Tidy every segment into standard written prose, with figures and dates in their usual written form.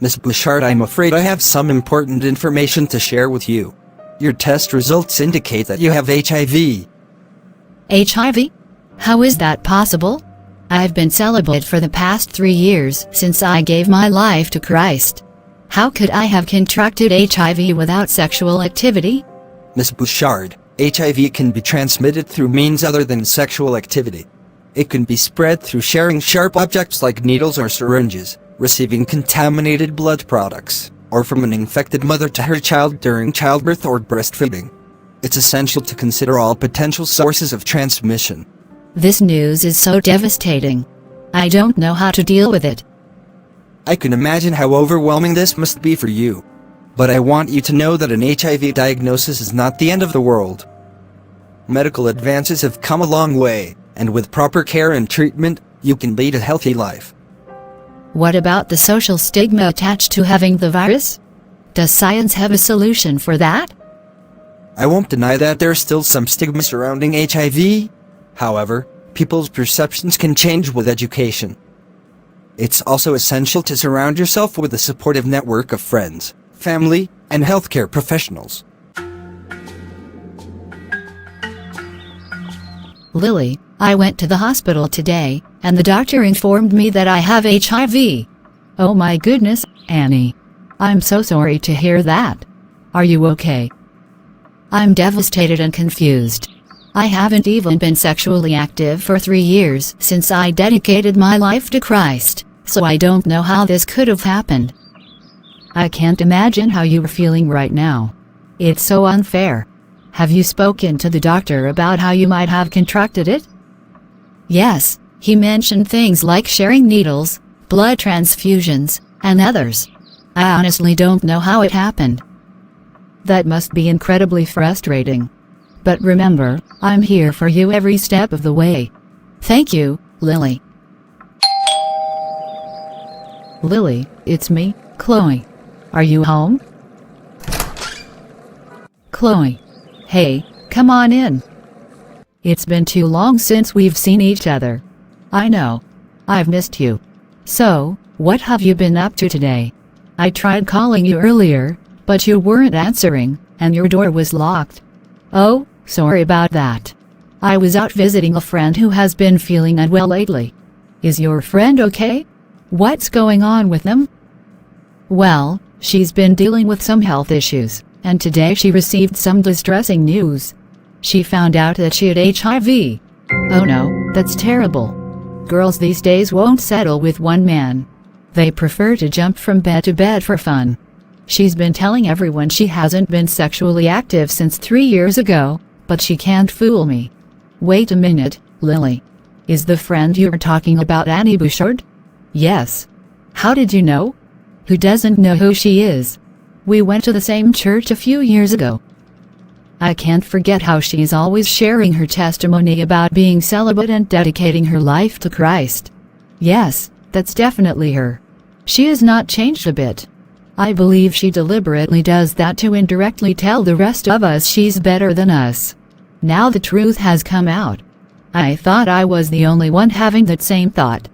Miss Bouchard, I'm afraid I have some important information to share with you. Your test results indicate that you have HIV. HIV? How is that possible? I've been celibate for the past 3 years since I gave my life to Christ. How could I have contracted HIV without sexual activity? Miss Bouchard, HIV can be transmitted through means other than sexual activity. It can be spread through sharing sharp objects like needles or syringes, receiving contaminated blood products, or from an infected mother to her child during childbirth or breastfeeding. It's essential to consider all potential sources of transmission. This news is so devastating. I don't know how to deal with it. I can imagine how overwhelming this must be for you. But I want you to know that an HIV diagnosis is not the end of the world. Medical advances have come a long way, and with proper care and treatment, you can lead a healthy life. What about the social stigma attached to having the virus? Does science have a solution for that? I won't deny that there's still some stigma surrounding HIV. However, people's perceptions can change with education. It's also essential to surround yourself with a supportive network of friends, family, and healthcare professionals. Lily, I went to the hospital today, and the doctor informed me that I have HIV. Oh my goodness, Annie. I'm so sorry to hear that. Are you okay? I'm devastated and confused. I haven't even been sexually active for 3 years since I dedicated my life to Christ, so I don't know how this could have happened. I can't imagine how you are feeling right now. It's so unfair. Have you spoken to the doctor about how you might have contracted it? Yes, he mentioned things like sharing needles, blood transfusions, and others. I honestly don't know how it happened. That must be incredibly frustrating. But remember, I'm here for you every step of the way. Thank you, Lily. Lily, it's me, Chloe. Are you home? Chloe. Hey, come on in. It's been too long since we've seen each other. I know. I've missed you. So, what have you been up to today? I tried calling you earlier, but you weren't answering, and your door was locked. Oh, sorry about that. I was out visiting a friend who has been feeling unwell lately. Is your friend okay? What's going on with them? Well, she's been dealing with some health issues, and today she received some distressing news. She found out that she had HIV. Oh no, that's terrible. Girls these days won't settle with one man. They prefer to jump from bed to bed for fun. She's been telling everyone she hasn't been sexually active since 3 years ago, but she can't fool me. Wait a minute, Lily. Is the friend you're talking about Annie Bouchard? Yes. How did you know? Who doesn't know who she is? We went to the same church a few years ago. I can't forget how she's always sharing her testimony about being celibate and dedicating her life to Christ. Yes, that's definitely her. She has not changed a bit. I believe she deliberately does that to indirectly tell the rest of us she's better than us. Now the truth has come out. I thought I was the only one having that same thought.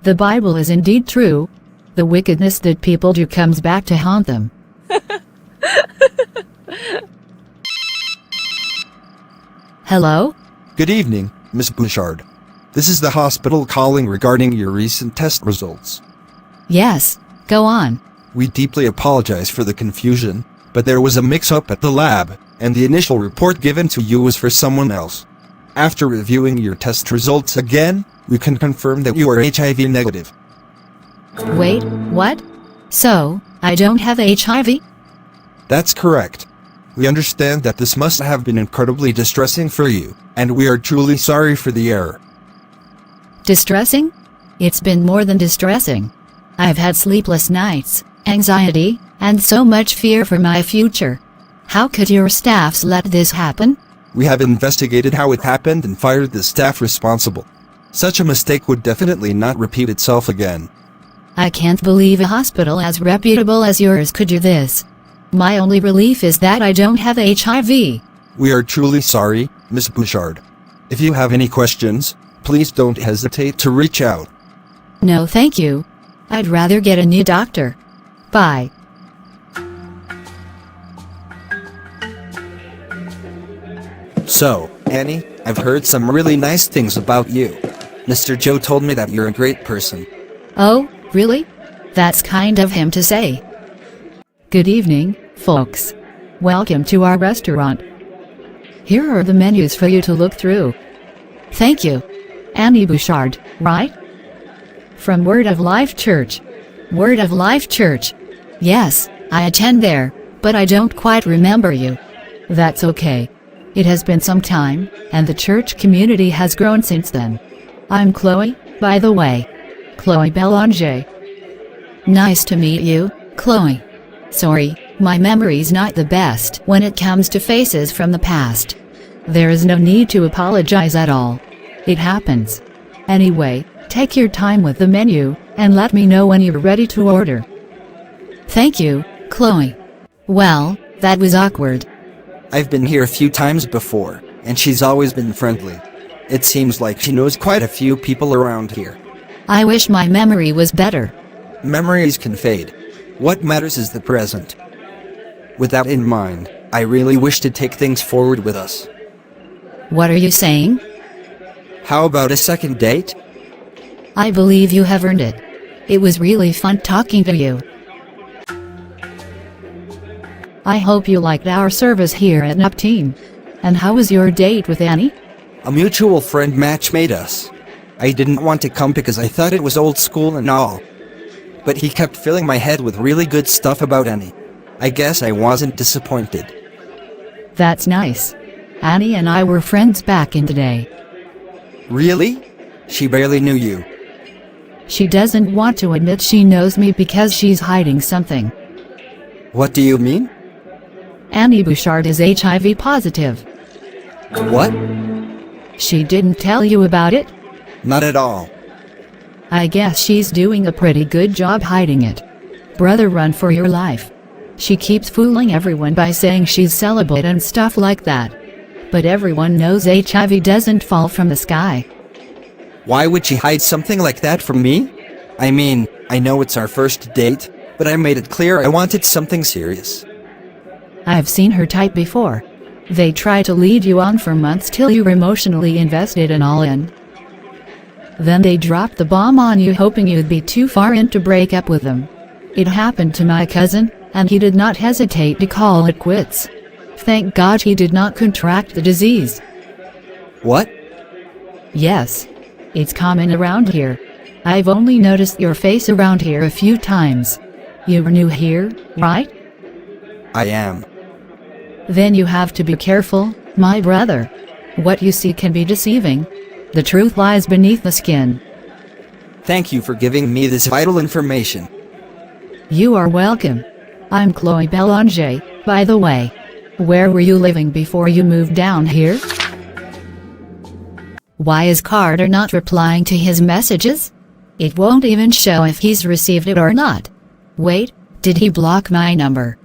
The Bible is indeed true. The wickedness that people do comes back to haunt them. Hello? Good evening, Miss Bouchard. This is the hospital calling regarding your recent test results. Yes, go on. We deeply apologize for the confusion, but there was a mix-up at the lab, and the initial report given to you was for someone else. After reviewing your test results again, we can confirm that you are HIV negative. Wait, what? So, I don't have HIV? That's correct. We understand that this must have been incredibly distressing for you, and we are truly sorry for the error. Distressing? It's been more than distressing. I've had sleepless nights, anxiety, and so much fear for my future. How could your staffs let this happen? We have investigated how it happened and fired the staff responsible. Such a mistake would definitely not repeat itself again. I can't believe a hospital as reputable as yours could do this. My only relief is that I don't have HIV. We are truly sorry, Miss Bouchard. If you have any questions, please don't hesitate to reach out. No, thank you. I'd rather get a new doctor. Bye. So, Annie, I've heard some really nice things about you. Mr. Joe told me that you're a great person. Oh, really? That's kind of him to say. Good evening, folks. Welcome to our restaurant. Here are the menus for you to look through. Thank you. Annie Bouchard, right? From Word of Life Church. Word of Life Church. Yes, I attend there, but I don't quite remember you. That's okay. It has been some time, and the church community has grown since then. I'm Chloe, by the way. Chloe Belanger. Nice to meet you, Chloe. Sorry, my memory's not the best when it comes to faces from the past. There is no need to apologize at all. It happens. Anyway, take your time with the menu, and let me know when you're ready to order. Thank you, Chloe. Well, that was awkward. I've been here a few times before, and she's always been friendly. It seems like she knows quite a few people around here. I wish my memory was better. Memories can fade. What matters is the present. With that in mind, I really wish to take things forward with us. What are you saying? How about a second date? I believe you have earned it. It was really fun talking to you. I hope you liked our service here at Neptune. And how was your date with Annie? A mutual friend match made us. I didn't want to come because I thought it was old school and all. But he kept filling my head with really good stuff about Annie. I guess I wasn't disappointed. That's nice. Annie and I were friends back in the day. Really? She barely knew you. She doesn't want to admit she knows me because she's hiding something. What do you mean? Annie Bouchard is HIV positive. What? She didn't tell you about it? Not at all. I guess she's doing a pretty good job hiding it. Brother, run for your life. She keeps fooling everyone by saying she's celibate and stuff like that. But everyone knows HIV doesn't fall from the sky. Why would she hide something like that from me? I mean, I know it's our first date, but I made it clear I wanted something serious. I've seen her type before. They try to lead you on for months till you're emotionally invested and all in. Then they drop the bomb on you hoping you'd be too far in to break up with them. It happened to my cousin, and he did not hesitate to call it quits. Thank God he did not contract the disease. What? Yes. It's common around here. I've only noticed your face around here a few times. You're new here, right? I am. Then you have to be careful, my brother. What you see can be deceiving. The truth lies beneath the skin. Thank you for giving me this vital information. You are welcome. I'm Chloe Belanger, by the way. Where were you living before you moved down here? Why is Carter not replying to his messages? It won't even show if he's received it or not. Wait, did he block my number?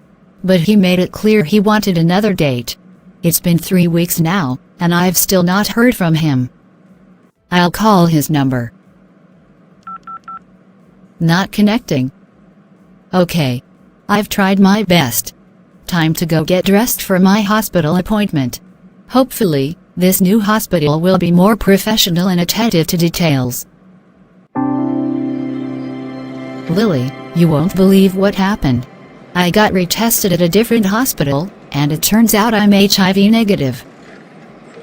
But he made it clear he wanted another date. It's been 3 weeks now, and I've still not heard from him. I'll call his number. Not connecting. Okay. I've tried my best. Time to go get dressed for my hospital appointment. Hopefully, this new hospital will be more professional and attentive to details. Lily, you won't believe what happened. I got retested at a different hospital, and it turns out I'm HIV negative.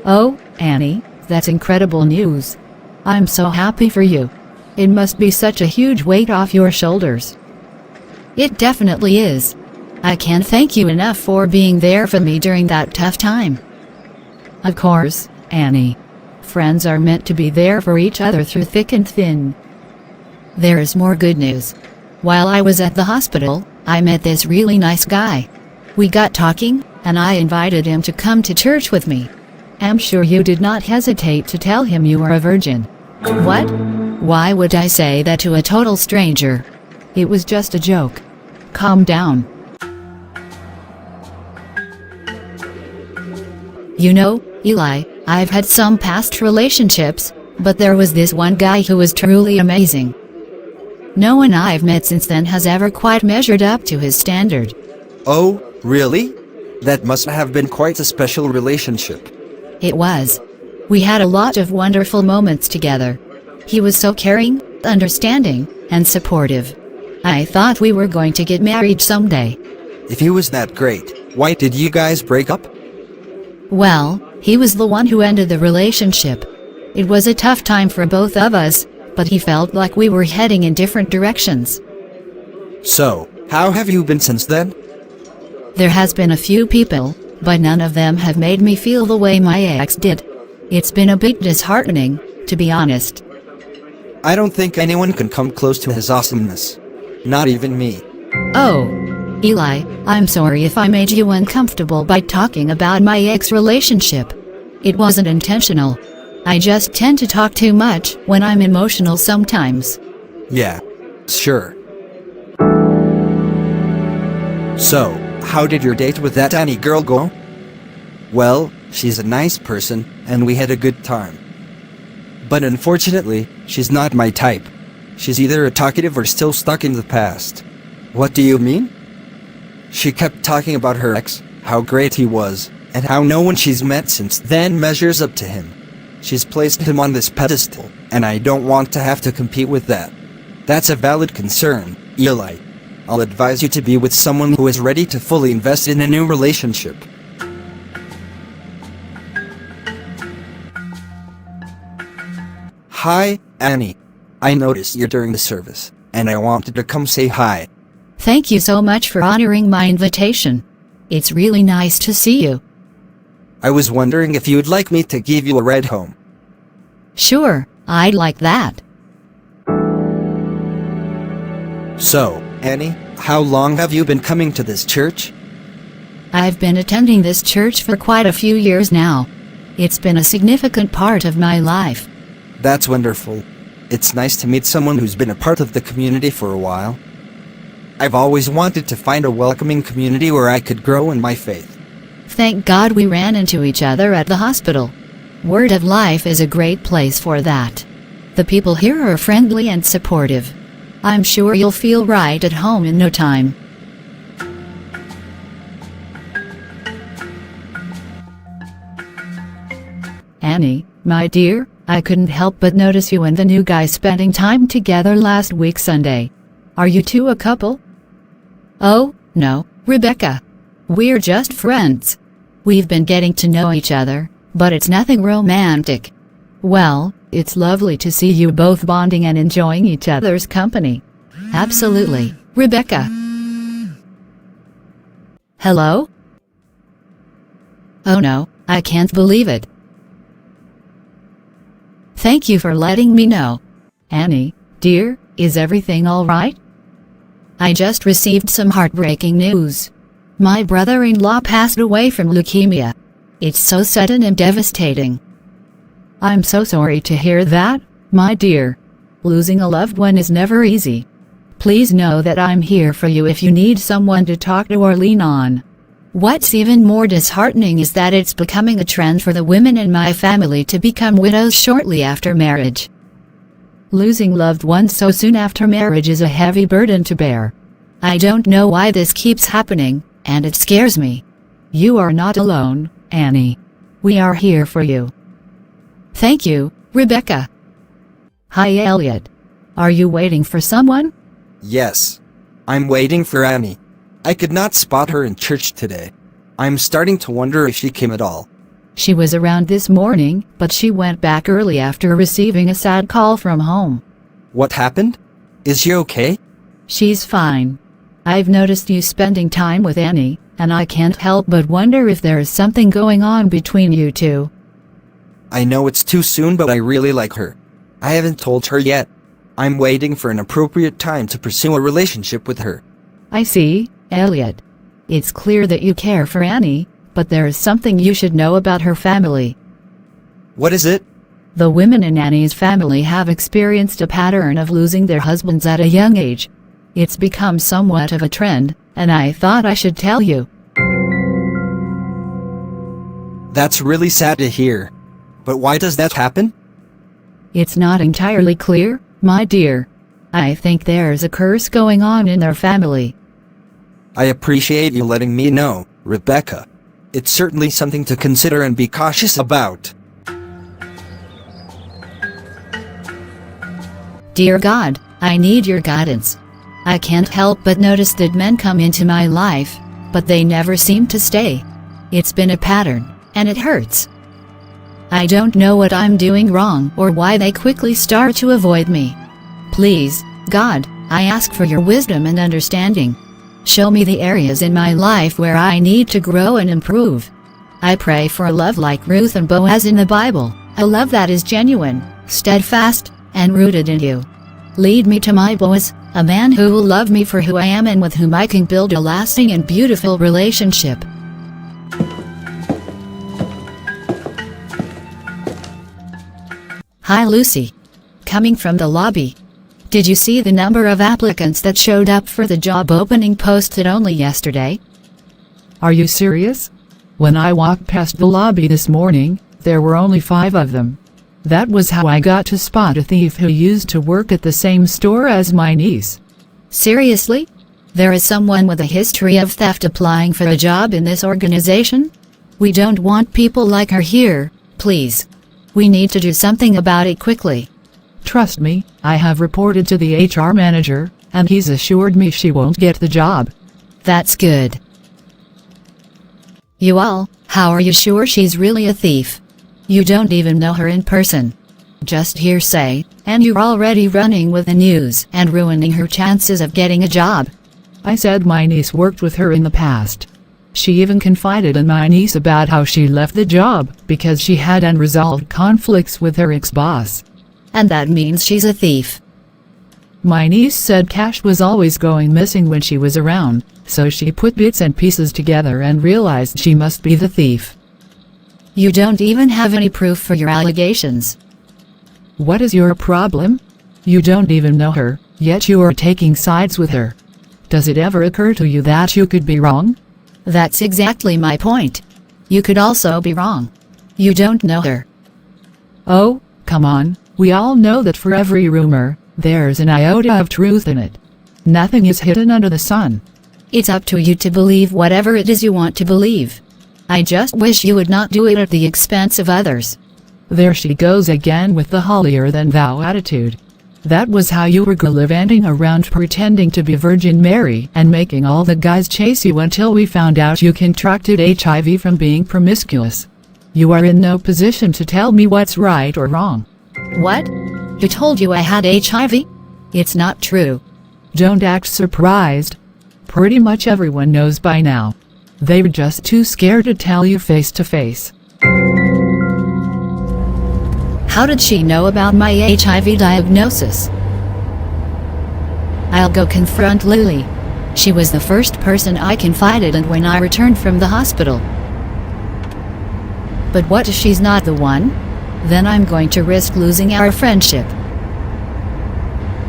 Oh, Annie, that's incredible news. I'm so happy for you. It must be such a huge weight off your shoulders. It definitely is. I can't thank you enough for being there for me during that tough time. Of course, Annie. Friends are meant to be there for each other through thick and thin. There is more good news. While I was at the hospital, I met this really nice guy. We got talking, and I invited him to come to church with me. I'm sure you did not hesitate to tell him you were a virgin. What? Why would I say that to a total stranger? It was just a joke. Calm down. You know, Eli, I've had some past relationships, but there was this one guy who was truly amazing. No one I've met since then has ever quite measured up to his standard. Oh, really? That must have been quite a special relationship. It was. We had a lot of wonderful moments together. He was so caring, understanding, and supportive. I thought we were going to get married someday. If he was that great, why did you guys break up? Well, he was the one who ended the relationship. It was a tough time for both of us, but he felt like we were heading in different directions. So, how have you been since then? There has been a few people, but none of them have made me feel the way my ex did. It's been a bit disheartening, to be honest. I don't think anyone can come close to his awesomeness. Not even me. Oh, Eli, I'm sorry if I made you uncomfortable by talking about my ex relationship. It wasn't intentional. I just tend to talk too much when I'm emotional sometimes. Yeah, sure. So, how did your date with that Annie girl go? Well, she's a nice person, and we had a good time. But unfortunately, she's not my type. She's either a talkative or still stuck in the past. What do you mean? She kept talking about her ex, how great he was, and how no one she's met since then measures up to him. She's placed him on this pedestal, and I don't want to have to compete with that. That's a valid concern, Eli. I'll advise you to be with someone who is ready to fully invest in a new relationship. Hi, Annie. I noticed you during the service, and I wanted to come say hi. Thank you so much for honoring my invitation. It's really nice to see you. I was wondering if you'd like me to give you a ride home. Sure, I'd like that. So, Annie, how long have you been coming to this church? I've been attending this church for quite a few years now. It's been a significant part of my life. That's wonderful. It's nice to meet someone who's been a part of the community for a while. I've always wanted to find a welcoming community where I could grow in my faith. Thank God we ran into each other at the hospital. Word of Life is a great place for that. The people here are friendly and supportive. I'm sure you'll feel right at home in no time. Annie, my dear, I couldn't help but notice you and the new guy spending time together last week Sunday. Are you two a couple? Oh, no, Rebecca. We're just friends. We've been getting to know each other, but it's nothing romantic. Well, it's lovely to see you both bonding and enjoying each other's company. Absolutely, Rebecca. Hello? Oh no, I can't believe it. Thank you for letting me know. Annie, dear, is everything all right? I just received some heartbreaking news. My brother-in-law passed away from leukemia. It's so sudden and devastating. I'm so sorry to hear that, my dear. Losing a loved one is never easy. Please know that I'm here for you if you need someone to talk to or lean on. What's even more disheartening is that it's becoming a trend for the women in my family to become widows shortly after marriage. Losing loved ones so soon after marriage is a heavy burden to bear. I don't know why this keeps happening, and it scares me. You are not alone, Annie. We are here for you. Thank you, Rebecca. Hi, Elliot. Are you waiting for someone? Yes. I'm waiting for Annie. I could not spot her in church today. I'm starting to wonder if she came at all. She was around this morning, but she went back early after receiving a sad call from home. What happened? Is she okay? She's fine. I've noticed you spending time with Annie, and I can't help but wonder if there is something going on between you two. I know it's too soon, but I really like her. I haven't told her yet. I'm waiting for an appropriate time to pursue a relationship with her. I see, Elliot. It's clear that you care for Annie, but there is something you should know about her family. What is it? The women in Annie's family have experienced a pattern of losing their husbands at a young age. It's become somewhat of a trend, and I thought I should tell you. That's really sad to hear. But why does that happen? It's not entirely clear, my dear. I think there's a curse going on in their family. I appreciate you letting me know, Rebecca. It's certainly something to consider and be cautious about. Dear God, I need your guidance. I can't help but notice that men come into my life, but they never seem to stay. It's been a pattern, and it hurts. I don't know what I'm doing wrong or why they quickly start to avoid me. Please, God, I ask for your wisdom and understanding. Show me the areas in my life where I need to grow and improve. I pray for a love like Ruth and Boaz in the Bible, a love that is genuine, steadfast, and rooted in you. Lead me to my Boaz, a man who will love me for who I am and with whom I can build a lasting and beautiful relationship. Hi Lucy. Coming from the lobby. Did you see the number of applicants that showed up for the job opening posted only yesterday? Are you serious? When I walked past the lobby this morning, there were only 5 of them. That was how I got to spot a thief who used to work at the same store as my niece. Seriously? There is someone with a history of theft applying for a job in this organization? We don't want people like her here, please. We need to do something about it quickly. Trust me, I have reported to the HR manager, and he's assured me she won't get the job. That's good. You all, how are you sure she's really a thief? You don't even know her in person. Just hearsay, and you're already running with the news and ruining her chances of getting a job. I said my niece worked with her in the past. She even confided in my niece about how she left the job because she had unresolved conflicts with her ex-boss. And that means she's a thief. My niece said cash was always going missing when she was around, so she put bits and pieces together and realized she must be the thief. You don't even have any proof for your allegations. What is your problem? You don't even know her, yet you are taking sides with her. Does it ever occur to you that you could be wrong? That's exactly my point. You could also be wrong. You don't know her. Oh, come on, we all know that for every rumor, there's an iota of truth in it. Nothing is hidden under the sun. It's up to you to believe whatever it is you want to believe. I just wish you would not do it at the expense of others. There she goes again with the holier-than-thou attitude. That was how you were gallivanting around pretending to be Virgin Mary and making all the guys chase you until we found out you contracted HIV from being promiscuous. You are in no position to tell me what's right or wrong. What? Who told you I had HIV? It's not true. Don't act surprised. Pretty much everyone knows by now. They were just too scared to tell you face to face. How did she know about my HIV diagnosis? I'll go confront Lily. She was the first person I confided in when I returned from the hospital. But what if she's not the one? Then I'm going to risk losing our friendship.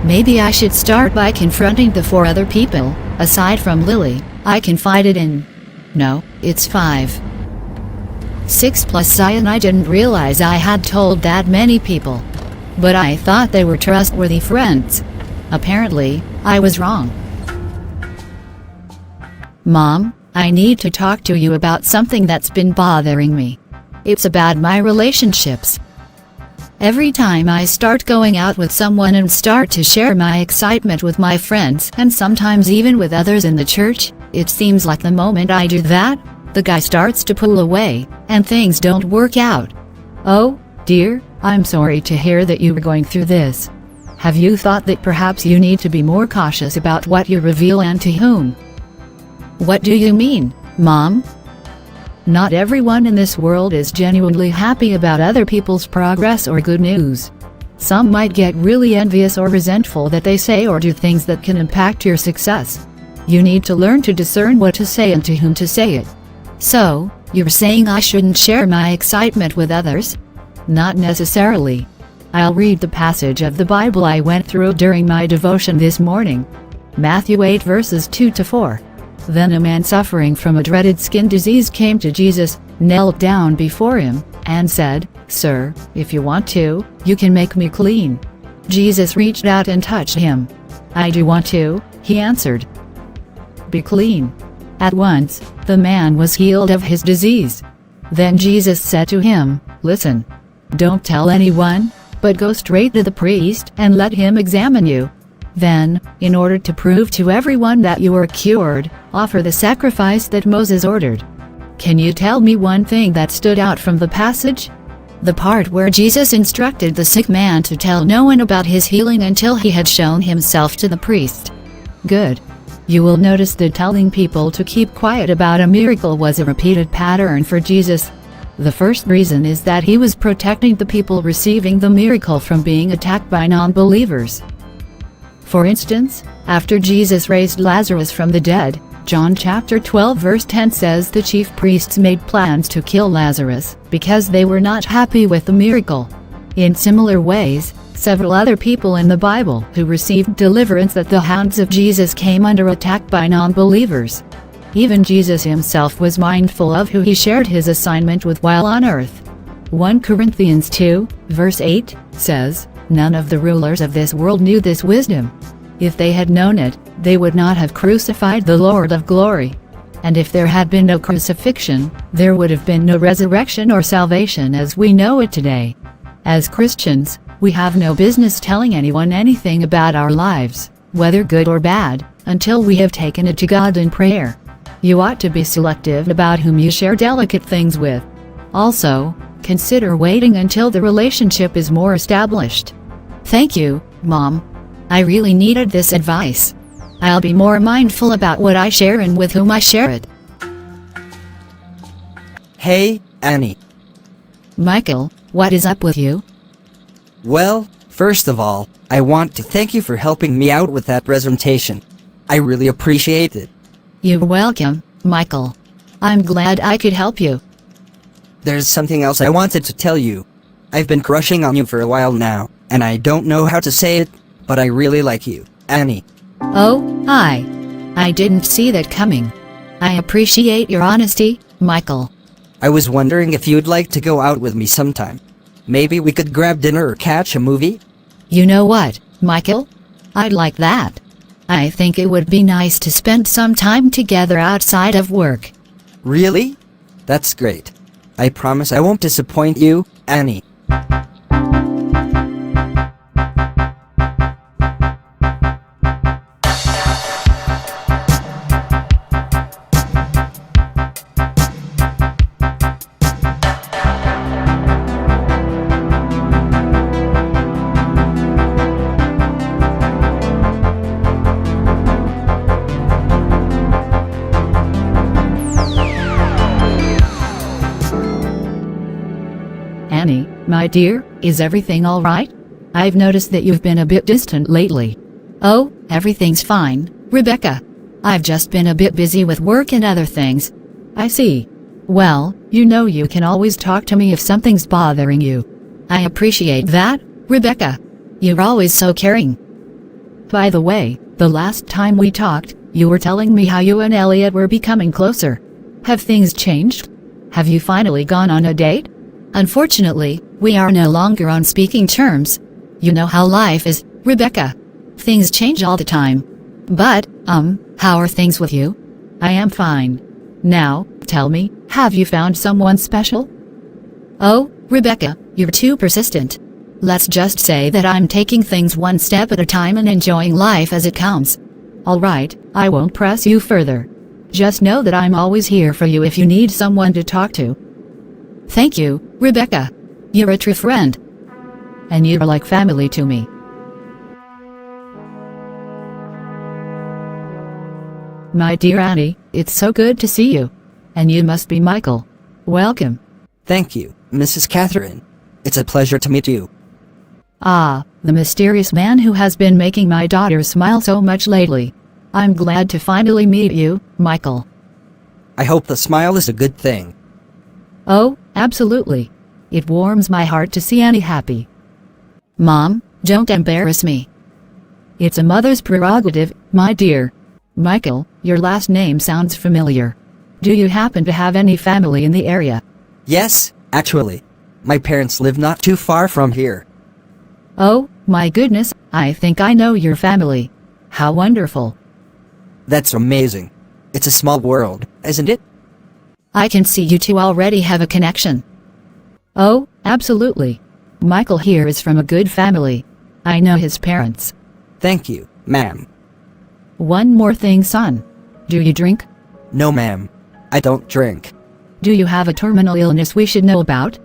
Maybe I should start by confronting the 4 other people, aside from Lily, I confided in. No, it's 5. 6 plus Zion. I didn't realize I had told that many people. But I thought they were trustworthy friends. Apparently, I was wrong. Mom, I need to talk to you about something that's been bothering me. It's about my relationships. Every time I start going out with someone and start to share my excitement with my friends and sometimes even with others in the church, it seems like the moment I do that, the guy starts to pull away, and things don't work out. Oh, dear, I'm sorry to hear that you were going through this. Have you thought that perhaps you need to be more cautious about what you reveal and to whom? What do you mean, Mom? Not everyone in this world is genuinely happy about other people's progress or good news. Some might get really envious or resentful that they say or do things that can impact your success. You need to learn to discern what to say and to whom to say it. So, you're saying I shouldn't share my excitement with others? Not necessarily. I'll read the passage of the Bible I went through during my devotion this morning. Matthew 8 verses 2-4. Then a man suffering from a dreaded skin disease came to Jesus, knelt down before him, and said, "Sir, if you want to, you can make me clean." Jesus reached out and touched him, I do want to, he answered. Be clean. At once, the man was healed of his disease. Then Jesus said to him, Listen. Don't tell anyone, but go straight to the priest and let him examine you. Then, in order to prove to everyone that you are cured, offer the sacrifice that Moses ordered. Can you tell me one thing that stood out from the passage? The part where Jesus instructed the sick man to tell no one about his healing until he had shown himself to the priest. Good. You will notice that telling people to keep quiet about a miracle was a repeated pattern for Jesus. The first reason is that he was protecting the people receiving the miracle from being attacked by non-believers. For instance, after Jesus raised Lazarus from the dead, John chapter 12 verse 10 says the chief priests made plans to kill Lazarus because they were not happy with the miracle. In similar ways, several other people in the Bible who received deliverance at the hands of Jesus came under attack by non-believers. Even Jesus himself was mindful of who he shared his assignment with while on earth. 1 Corinthians 2, verse 8, says, None of the rulers of this world knew this wisdom. If they had known it, they would not have crucified the Lord of glory. And if there had been no crucifixion, there would have been no resurrection or salvation as we know it today. As Christians, we have no business telling anyone anything about our lives, whether good or bad, until we have taken it to God in prayer. You ought to be selective about whom you share delicate things with. Also, consider waiting until the relationship is more established. Thank you, Mom. I really needed this advice. I'll be more mindful about what I share and with whom I share it. Hey, Annie. Michael, what is up with you? Well, first of all, I want to thank you for helping me out with that presentation. I really appreciate it. You're welcome, Michael. I'm glad I could help you. There's something else I wanted to tell you. I've been crushing on you for a while now, and I don't know how to say it, but I really like you, Annie. Oh, I didn't see that coming. I appreciate your honesty, Michael. I was wondering if you'd like to go out with me sometime. Maybe we could grab dinner or catch a movie? You know what, Michael? I'd like that. I think it would be nice to spend some time together outside of work. Really? That's great. I promise I won't disappoint you, Annie. Annie, my dear, is everything all right? I've noticed that you've been a bit distant lately. Oh, everything's fine, Rebecca. I've just been a bit busy with work and other things. I see. Well, you know you can always talk to me if something's bothering you. I appreciate that, Rebecca. You're always so caring. By the way, the last time we talked, you were telling me how you and Elliot were becoming closer. Have things changed? Have you finally gone on a date? Unfortunately, we are no longer on speaking terms. You know how life is, Rebecca. Things change all the time. But, how are things with you? I am fine. Now, tell me, have you found someone special? Oh, Rebecca, you're too persistent. Let's just say that I'm taking things one step at a time and enjoying life as it comes. All right, I won't press you further. Just know that I'm always here for you if you need someone to talk to. Thank you, Rebecca. You're a true friend. And you're like family to me. My dear Annie, it's so good to see you. And you must be Michael. Welcome. Thank you, Mrs. Catherine. It's a pleasure to meet you. Ah, the mysterious man who has been making my daughter smile so much lately. I'm glad to finally meet you, Michael. I hope the smile is a good thing. Oh, absolutely. It warms my heart to see Annie happy. Mom, don't embarrass me. It's a mother's prerogative, my dear. Michael, your last name sounds familiar. Do you happen to have any family in the area? Yes, actually. My parents live not too far from here. Oh, my goodness, I think I know your family. How wonderful. That's amazing. It's a small world, isn't it? I can see you two already have a connection. Oh, absolutely. Michael here is from a good family. I know his parents. Thank you, ma'am. One more thing, son. Do you drink? No, ma'am. I don't drink. Do you have a terminal illness we should know about?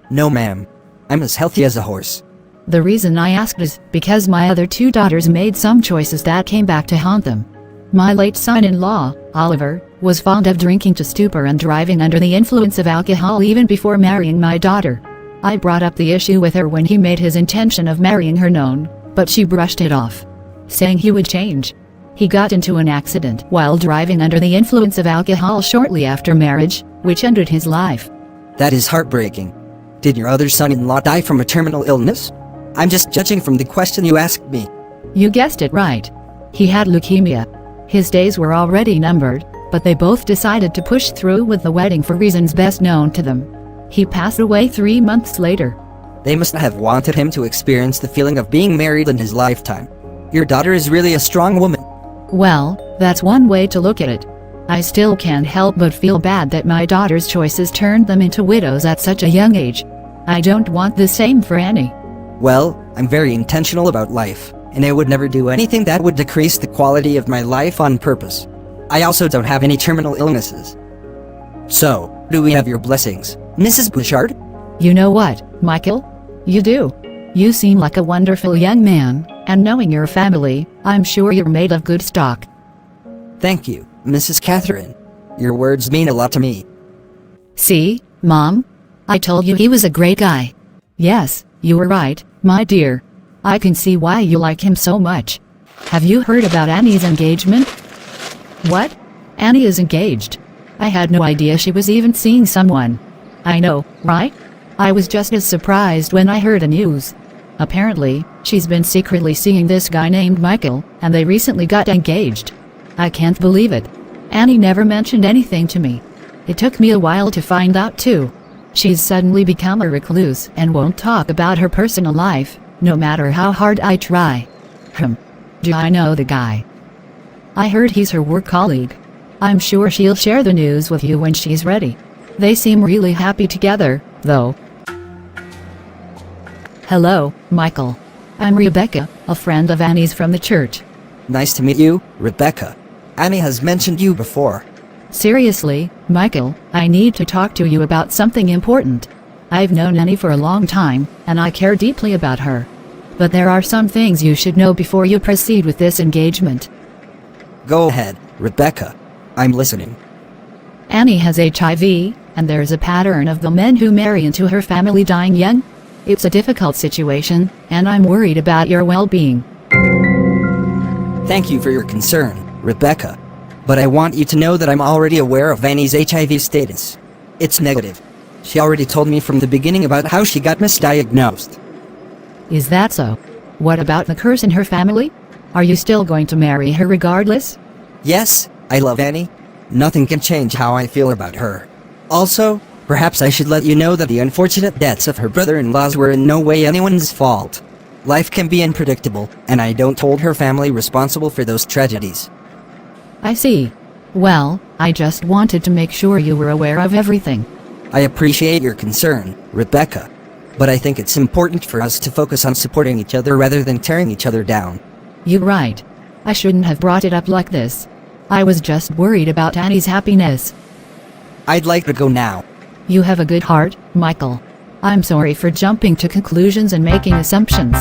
No, ma'am. I'm as healthy as a horse. The reason I asked is because my other two daughters made some choices that came back to haunt them. My late son-in-law, Oliver, was fond of drinking to stupor and driving under the influence of alcohol even before marrying my daughter. I brought up the issue with her when he made his intention of marrying her known, but she brushed it off, saying he would change. He got into an accident while driving under the influence of alcohol shortly after marriage, which ended his life. That is heartbreaking. Did your other son-in-law die from a terminal illness? I'm just judging from the question you asked me. You guessed it right. He had leukemia. His days were already numbered, but they both decided to push through with the wedding for reasons best known to them. He passed away 3 months later. They must have wanted him to experience the feeling of being married in his lifetime. Your daughter is really a strong woman. Well, that's one way to look at it. I still can't help but feel bad that my daughter's choices turned them into widows at such a young age. I don't want the same for Annie. Well, I'm very intentional about life, and I would never do anything that would decrease the quality of my life on purpose. I also don't have any terminal illnesses. So, do we have your blessings, Mrs. Bouchard? You know what, Michael? You do. You seem like a wonderful young man, and knowing your family, I'm sure you're made of good stock. Thank you, Mrs. Catherine. Your words mean a lot to me. See, Mom? I told you he was a great guy. Yes, you were right, my dear. I can see why you like him so much. Have you heard about Annie's engagement? What? Annie is engaged? I had no idea she was even seeing someone. I know, right? I was just as surprised when I heard the news. Apparently, she's been secretly seeing this guy named Michael, and they recently got engaged. I can't believe it. Annie never mentioned anything to me. It took me a while to find out too. She's suddenly become a recluse and won't talk about her personal life, no matter how hard I try. Do I know the guy? I heard he's her work colleague. I'm sure she'll share the news with you when she's ready. They seem really happy together, though. Hello, Michael. I'm Rebecca, a friend of Annie's from the church. Nice to meet you, Rebecca. Annie has mentioned you before. Seriously, Michael, I need to talk to you about something important. I've known Annie for a long time, and I care deeply about her. But there are some things you should know before you proceed with this engagement. Go ahead, Rebecca. I'm listening. Annie has HIV, and there's a pattern of the men who marry into her family dying young. It's a difficult situation, and I'm worried about your well-being. Thank you for your concern, Rebecca. But I want you to know that I'm already aware of Annie's HIV status. It's negative. She already told me from the beginning about how she got misdiagnosed. Is that so? What about the curse in her family? Are you still going to marry her regardless? Yes, I love Annie. Nothing can change how I feel about her. Also, perhaps I should let you know that the unfortunate deaths of her brother-in-laws were in no way anyone's fault. Life can be unpredictable, and I don't hold her family responsible for those tragedies. I see. Well, I just wanted to make sure you were aware of everything. I appreciate your concern, Rebecca. But I think it's important for us to focus on supporting each other rather than tearing each other down. You're right. I shouldn't have brought it up like this. I was just worried about Annie's happiness. I'd like to go now. You have a good heart, Michael. I'm sorry for jumping to conclusions and making assumptions.